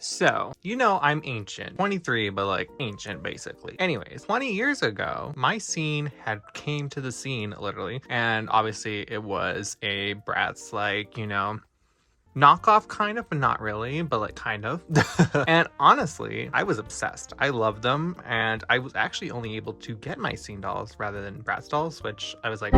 So, you know I'm ancient. 23, but like ancient basically. Anyways, 20 years ago, Myscene had came to the scene literally, and obviously it was a Bratz like, knockoff kind of, but not really, but like kind of. And honestly, I was obsessed. I loved them, and I was actually only able to get Myscene dolls rather than Bratz dolls, which I was like,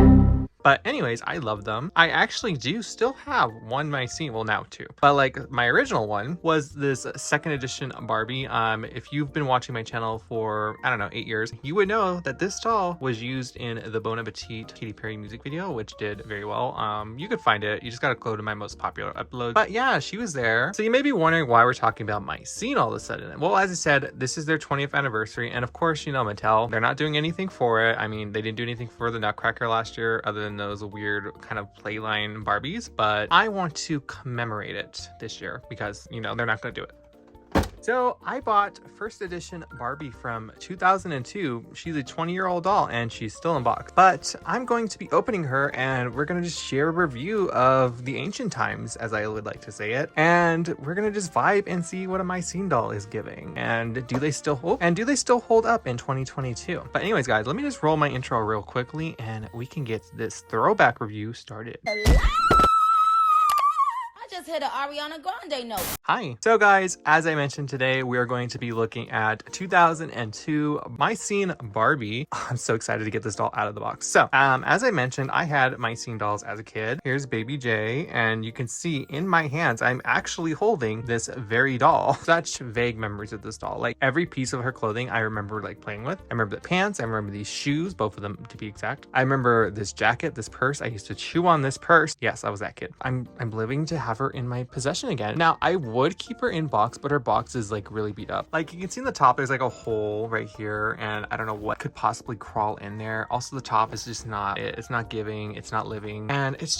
but anyways, I love them. I actually do still have one Myscene, well now two, but like my original one was this second edition Barbie. If you've been watching my channel for, I don't know, 8 years, you would know that this doll was used in the Bon Appetit Katy Perry music video, which did very well. You could find it. You just gotta go to my most popular upload. But yeah, she was there. So you may be wondering why we're talking about Myscene all of a sudden. Well, as I said, this is their 20th anniversary, and of course, Mattel, they're not doing anything for it. I mean, they didn't do anything for the Nutcracker last year other than those weird kind of playline Barbies, but I want to commemorate it this year because, they're not going to do it. So I bought first edition Barbie from 2002. She's a 20-year-old doll and she's still in box, but I'm going to be opening her and we're going to just share a review of the ancient times, as I would like to say it. And we're going to just vibe and see what a Myscene doll is giving. And do they still hold? And do they still hold up in 2022? But anyways, guys, let me just roll my intro real quickly and we can get this throwback review started. Just hit an Ariana Grande note. Hi. So guys, as I mentioned today, we are going to be looking at 2002 Myscene Barbie. I'm so excited to get this doll out of the box. So, as I mentioned, I had Myscene dolls as a kid. Here's Baby J, and you can see in my hands, I'm actually holding this very doll. Such vague memories of this doll. Like every piece of her clothing, I remember like playing with. I remember the pants. I remember these shoes, both of them to be exact. I remember this jacket, this purse. I used to chew on this purse. Yes, I was that kid. I'm living to have her in my possession again. Now I would keep her in box, but her box is like really beat up. Like you can see in the top, there's like a hole right here, and I don't know what could possibly crawl in there. Also, the top is just not, it's not giving, it's not living, and it's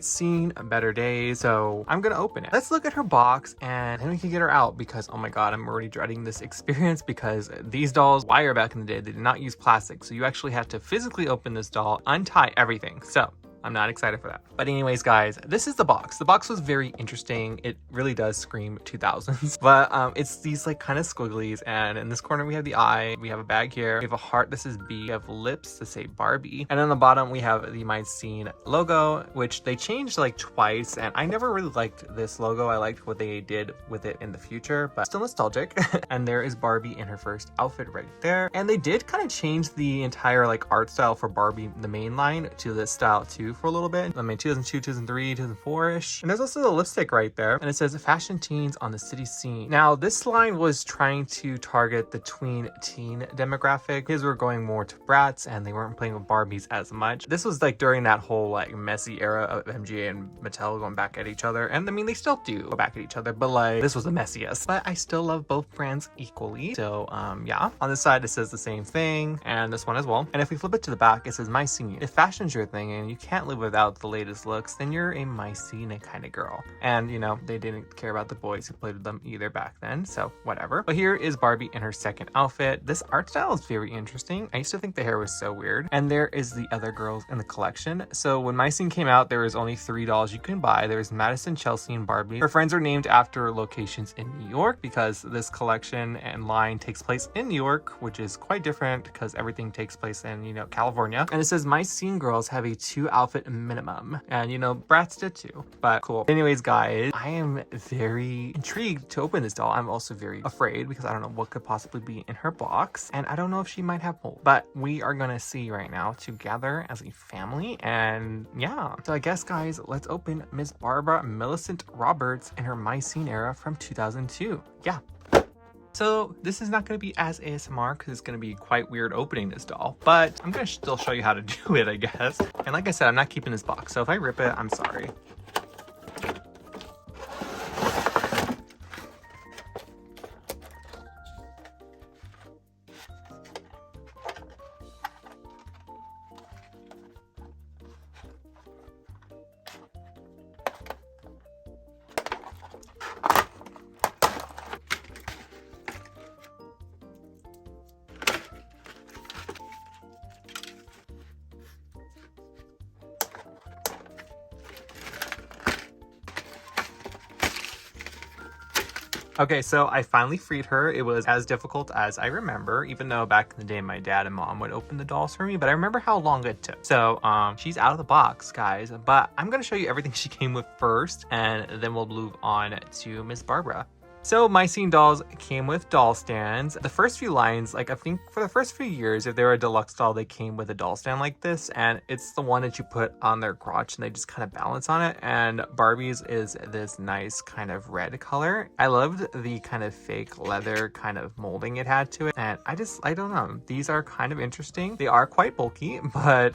seen better days. So I'm gonna open it. Let's look at her box and then we can get her out, because oh my god, I'm already dreading this experience because these dolls, wire back in the day, they did not use plastic. So you actually have to physically open this doll, untie everything. So I'm not excited for that. But anyways, guys, this is the box. The box was very interesting. It really does scream 2000s. But it's these like kind of squigglies. And in this corner, we have the eye. We have a bag here. We have a heart. This is B. We have lips to say Barbie. And on the bottom, we have the Myscene logo, which they changed like twice. And I never really liked this logo. I liked what they did with it in the future, but still nostalgic. And there is Barbie in her first outfit right there. And they did kind of change the entire like art style for Barbie, the main line, to this style too for a little bit. I mean, 2002, 2003, 2004-ish. And there's also the lipstick right there. And it says fashion teens on the city scene. Now, this line was trying to target the tween teen demographic. Kids were going more to Bratz and they weren't playing with Barbies as much. This was like during that whole like messy era of MGA and Mattel going back at each other. And I mean, they still do go back at each other, but like this was the messiest. But I still love both brands equally. So yeah, on this side, it says the same thing, and this one as well. And if we flip it to the back, it says Myscene. If fashion's your thing and you can't live without the latest looks, then you're a Myscene kind of girl. And they didn't care about the boys who played with them either back then, so whatever. But here is Barbie in her second outfit. This art style is very interesting. I used to think the hair was so weird. And there is the other girls in the collection. So when Myscene came out, there was only 3 dolls you can buy. There's Madison, Chelsea, and Barbie. Her friends are named after locations in New York because this collection and line takes place in New York, which is quite different because everything takes place in, California. And it says Myscene girls have a 2 outfit minimum, and Bratz did too, but cool. Anyways, guys, I am very intrigued to open this doll. I'm also very afraid because I don't know what could possibly be in her box, and I don't know if she might have mold, but we are gonna see right now together as a family. And yeah, so I guess, guys, let's open Miss Barbara Millicent Roberts in her Myscene era from 2002. Yeah. So this is not going to be as ASMR because it's going to be quite weird opening this doll, but I'm going to still show you how to do it, I guess. And like I said, I'm not keeping this box, so if I rip it, I'm sorry. Okay, so I finally freed her. It was as difficult as I remember, even though back in the day my dad and mom would open the dolls for me, but I remember how long it took. So she's out of the box, guys, but I'm gonna show you everything she came with first, and then we'll move on to Miss Barbara. So Myscene dolls came with doll stands. The first few lines, like I think for the first few years, if they were a deluxe doll, they came with a doll stand like this, and it's the one that you put on their crotch and they just kind of balance on it. And Barbie's is this nice kind of red color. I loved the kind of fake leather kind of molding it had to it, and I don't know. These are kind of interesting. They are quite bulky, but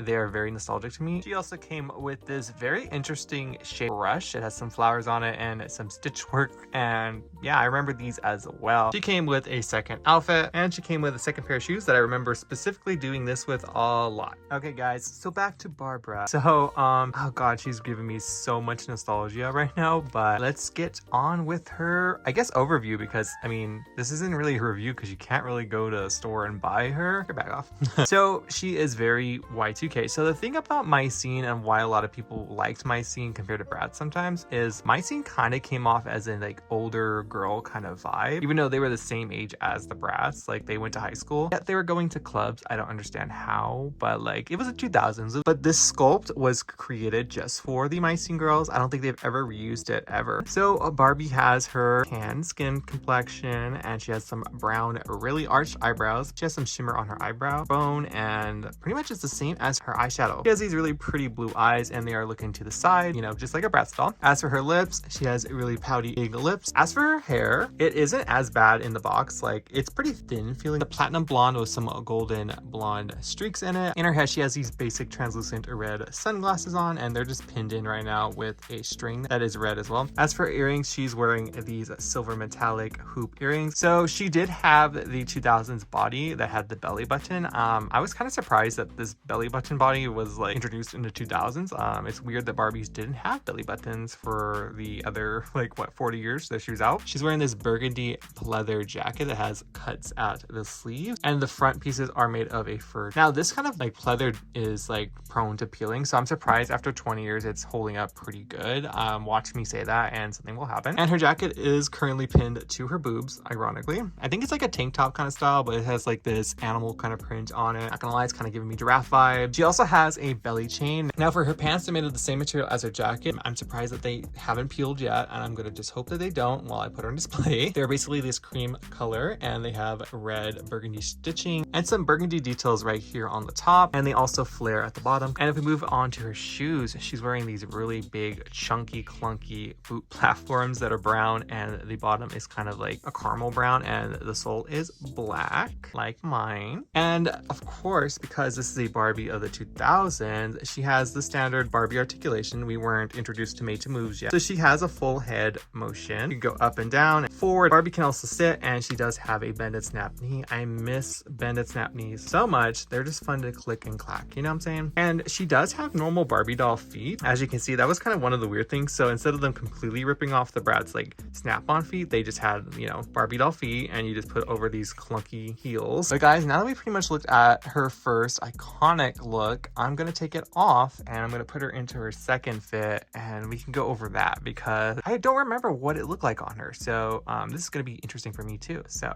they are very nostalgic to me. She also came with this very interesting shape brush. It has some flowers on it and some stitch work, and yeah, I remember these as well. She came with a second outfit, and she came with a second pair of shoes that I remember specifically doing this with a lot. Okay guys, so back to Barbara. So oh god, she's giving me so much nostalgia right now, but let's get on with her, I guess, overview, because I mean this isn't really a review because you can't really go to a store and buy her. Get back off. So she is very Y2K. So the thing about Myscene and why a lot of people liked Myscene compared to Bratz sometimes is Myscene kind of came off as in like older girl kind of vibe, even though they were the same age as the Bratz. Like they went to high school, yet they were going to clubs. I don't understand how, but like it was the 2000s. But this sculpt was created just for the Myscene girls. I don't think they've ever reused it ever. So Barbie has her tan skin complexion, and she has some brown really arched eyebrows. She has some shimmer on her eyebrow bone, and pretty much it's the same as her eyeshadow. She has these really pretty blue eyes, and they are looking to the side, you know, just like a Bratz doll. As for her lips, she has really pouty big lips. As for her hair, it isn't as bad in the box. Like it's pretty thin feeling. The platinum blonde with some golden blonde streaks in it. In her head, she has these basic translucent red sunglasses on, and they're just pinned in right now with a string that is red as well. As for earrings, she's wearing these silver metallic hoop earrings. So she did have the 2000s body that had the belly button. I was kind of surprised that this belly button body was like introduced in the 2000s. It's weird that Barbies didn't have belly buttons for the other like what 40 years that she was out. She's wearing this burgundy pleather jacket that has cuts at the sleeves, and the front pieces are made of a fur. Now this kind of like pleather is like prone to peeling, so I'm surprised after 20 years it's holding up pretty good. Watch me say that and something will happen. And her jacket is currently pinned to her boobs, ironically. I think it's like a tank top kind of style, but it has like this animal kind of print on it. Not gonna lie, it's kind of giving me giraffe vibe. She also has a belly chain. Now for her pants, they're made of the same material as her jacket. I'm surprised that they haven't peeled yet, and I'm gonna just hope that they don't while I put her on display. They're basically this cream color, and they have red burgundy stitching and some burgundy details right here on the top, and they also flare at the bottom. And if we move on to her shoes, she's wearing these really big chunky clunky boot platforms that are brown, and the bottom is kind of like a caramel brown, and the sole is black like mine. And of course, because this is a Barbie of the 2000s, she has the standard Barbie articulation. We weren't introduced to made to moves yet, so she has a full head motion. You go up and down and forward. Barbie can also sit, and she does have a bended snap knee. I miss bended snap knees so much. They're just fun to click and clack, you know what I'm saying? And she does have normal Barbie doll feet. As you can see, that was kind of one of the weird things. So instead of them completely ripping off the Bratz like snap-on feet, they just had, you know, Barbie doll feet, and you just put over these clunky heels. But guys, now that we pretty much looked at her first iconic look, I'm gonna take it off and I'm gonna put her into her second fit, and we can go over that because I don't remember what it looked like on her. So this is gonna be interesting for me too. So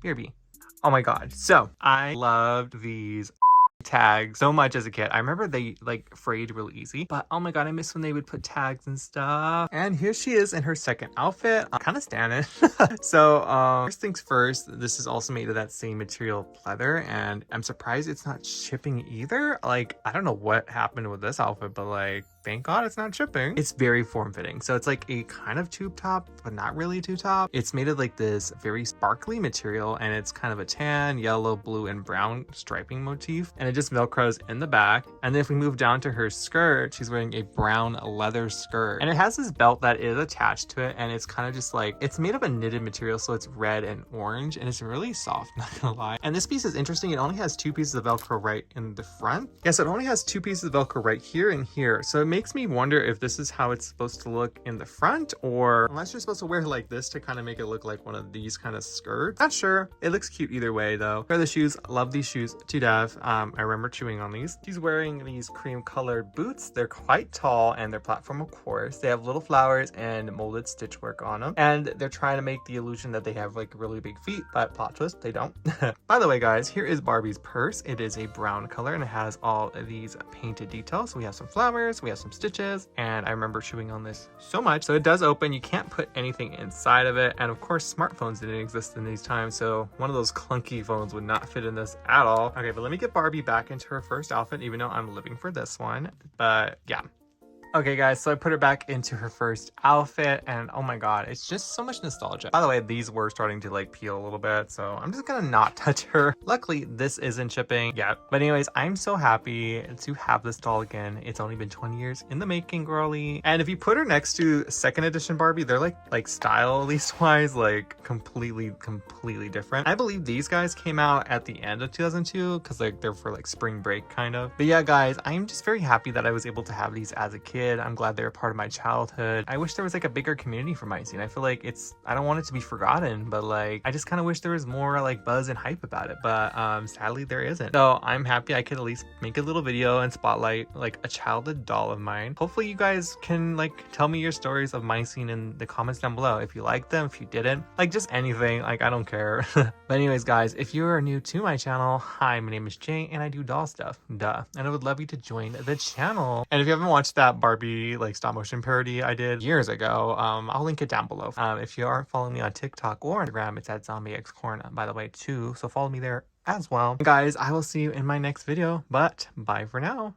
BRB. Oh my god. So I loved these tags so much as a kid. I remember they like frayed real easy, but oh my god, I miss when they would put tags and stuff. And here she is in her second outfit. I'm kind of standing. So first things first, this is also made of that same material pleather, and I'm surprised it's not shipping either. Like I don't know what happened with this outfit, but like thank god it's not shipping. It's very form-fitting, so it's like a kind of tube top but not really tube top. It's made of like this very sparkly material, and it's kind of a tan, yellow, blue, and brown striping motif, and it just velcros in the back. And then if we move down to her skirt, she's wearing a brown leather skirt, and it has this belt that is attached to it, and it's kind of just like, it's made of a knitted material, so it's red and orange, and it's really soft, not gonna lie. And this piece is interesting. It only has two pieces of velcro right in the front. Yes, it only has two pieces of velcro right here and here, so it makes me wonder if this is how it's supposed to look in the front, or unless you're supposed to wear like this to kind of make it look like one of these kind of skirts. Not sure. It looks cute either way though. For the shoes, love these shoes to death. I remember chewing on these. She's wearing these cream colored boots. They're quite tall and they're platform, of course. They have little flowers and molded stitch work on them, and they're trying to make the illusion that they have like really big feet, but plot twist, they don't. By the way, guys, here is Barbie's purse. It is a brown color and it has all of these painted details. So we have some flowers, we have some stitches, and I remember chewing on this so much. So it does open. You can't put anything inside of it, and of course smartphones didn't exist in these times, so one of those clunky phones would not fit in this at all. Okay, but let me get Barbie back into her first outfit, even though I'm living for this one. But yeah. Okay guys, so I put her back into her first outfit, and oh my god, it's just so much nostalgia. By the way, these were starting to like peel a little bit, so I'm just gonna not touch her. Luckily, this isn't shipping yet. But anyways, I'm so happy to have this doll again. It's only been 20 years in the making, girly. And if you put her next to second edition Barbie, they're like style least wise, like completely different. I believe these guys came out at the end of 2002 because like they're for like spring break kind of. But yeah, guys, I'm just very happy that I was able to have these as a kid. I'm glad they were part of my childhood. I wish there was like a bigger community for Myscene. I feel like I don't want it to be forgotten, but like I just kind of wish there was more like buzz and hype about it, but sadly there isn't. So I'm happy I could at least make a little video and spotlight like a childhood doll of mine. Hopefully you guys can like tell me your stories of Myscene in the comments down below. If you liked them, if you didn't, like just anything, like I don't care. But anyways, guys, if you are new to my channel, hi, my name is Jay and I do doll stuff, duh, and I would love you to join the channel. And if you haven't watched that Barbie like stop motion parody I did years ago, I'll link it down below. If you aren't following me on TikTok or Instagram, it's at Zombiexcorn, by the way, too, so follow me there as well. Guys, I will see you in my next video, but bye for now.